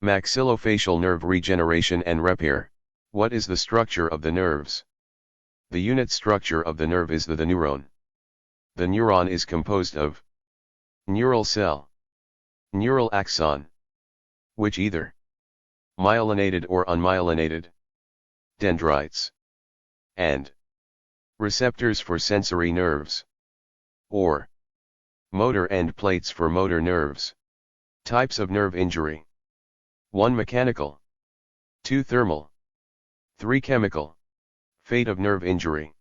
Maxillofacial nerve regeneration and repair. What is the structure of the nerves? The unit structure of the nerve is the neuron. The neuron is composed of neural cell, neural axon, which either myelinated or unmyelinated, dendrites, and receptors for sensory nerves, or motor end plates for motor nerves. Types of nerve injury: 1. Mechanical, 2. Thermal, 3. Chemical. Fate of nerve injury: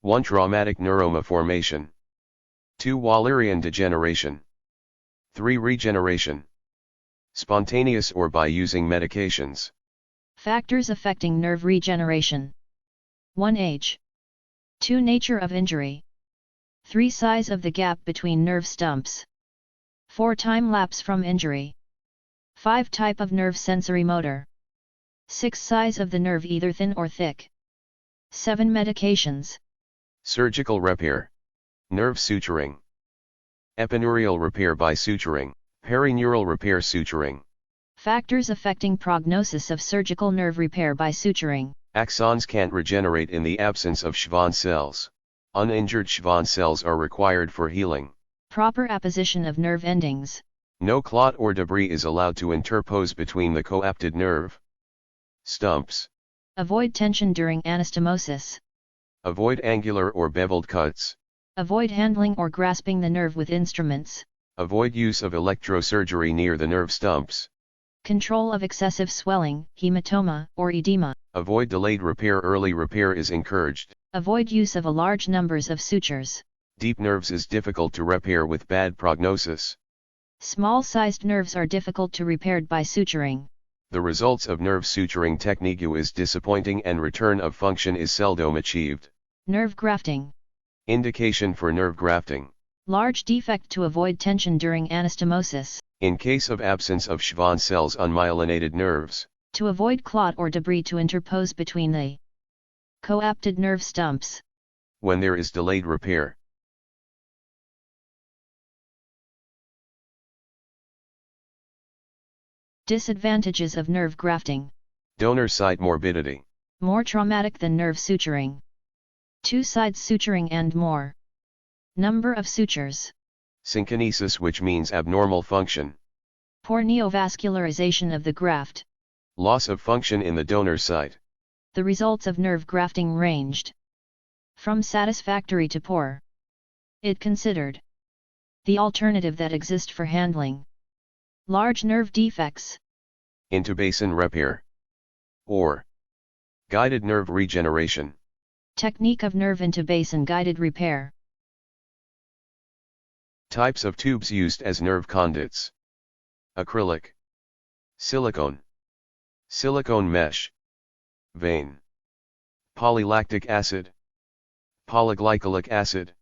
1. Traumatic neuroma formation, 2. Wallerian degeneration, 3. Regeneration, spontaneous or by using medications. Factors affecting nerve regeneration: 1. Age, 2. Nature of injury, 3. Size of the gap between nerve stumps, 4. Time lapse from injury, 5. Type of nerve sensory motor, 6. Size of the nerve either thin or thick, 7. Medications. Surgical repair: nerve suturing, epineurial repair by suturing, perineural repair suturing. Factors affecting prognosis of surgical nerve repair by suturing: Axons can't regenerate in the absence of Schwann cells. Uninjured Schwann cells are required for healing. Proper apposition of nerve endings. No clot or debris is allowed to interpose between the coapted nerve stumps. Avoid tension during anastomosis. Avoid angular or beveled cuts. Avoid handling or grasping the nerve with instruments. Avoid use of electrosurgery near the nerve stumps. Control of excessive swelling, hematoma, or edema. Avoid delayed repair. Early repair is encouraged. Avoid use of a large numbers of sutures. Deep nerves is difficult to repair with bad prognosis. Small-sized nerves are difficult to repair by suturing. The results of nerve suturing technique is disappointing and return of function is seldom achieved. Nerve grafting. Indication for nerve grafting: Large defect to avoid tension during anastomosis. in case of absence of Schwann cells, unmyelinated nerves. To avoid clot or debris to interpose between the coapted nerve stumps. When there is delayed repair. Disadvantages of nerve grafting: Donor site morbidity. more traumatic than nerve suturing. Two-side suturing and more. Number of sutures. Synkinesis, which means abnormal function. Poor neovascularization of the graft. Loss of function in the donor site. The results of nerve grafting ranged from satisfactory to poor. It considered the alternative that exist for handling large nerve defects. Into Basin repair, or guided nerve regeneration. Technique of nerve into Basin guided repair. Types of tubes used as nerve conduits: acrylic, silicone, silicone mesh, vein, polylactic acid, polyglycolic acid,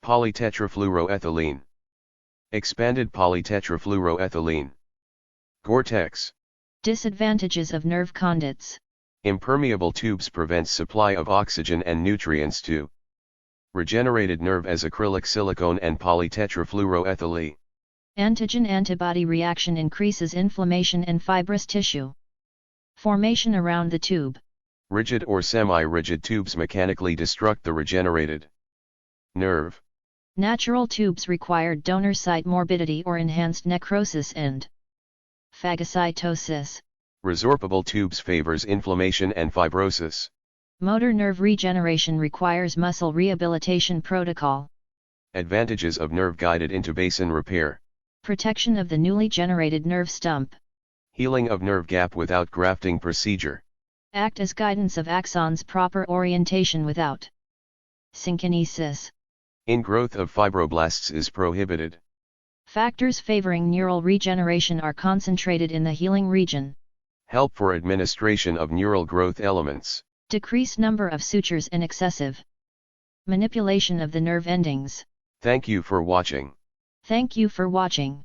polytetrafluoroethylene, expanded polytetrafluoroethylene. Gore-Tex. Disadvantages of nerve conduits: Impermeable tubes prevents supply of oxygen and nutrients to regenerated nerve as acrylic, silicone and polytetrafluoroethylene. Antigen-antibody reaction increases inflammation and fibrous tissue formation around the tube. Rigid or semi-rigid tubes mechanically destruct the regenerated nerve. Natural tubes required donor site morbidity or enhanced necrosis and phagocytosis. Resorbable tubes favors inflammation and fibrosis. Motor nerve regeneration requires muscle rehabilitation protocol. Advantages of nerve-guided into Basin repair: Protection of the newly generated nerve stump. Healing of nerve gap without grafting procedure. Act as guidance of axons, proper orientation without synkinesis. Ingrowth of fibroblasts is prohibited. Factors favoring neural regeneration are concentrated in the healing region. Help for administration of neural growth elements. Decrease number of sutures and excessive manipulation of the nerve endings. Thank you for watching. Thank you for watching.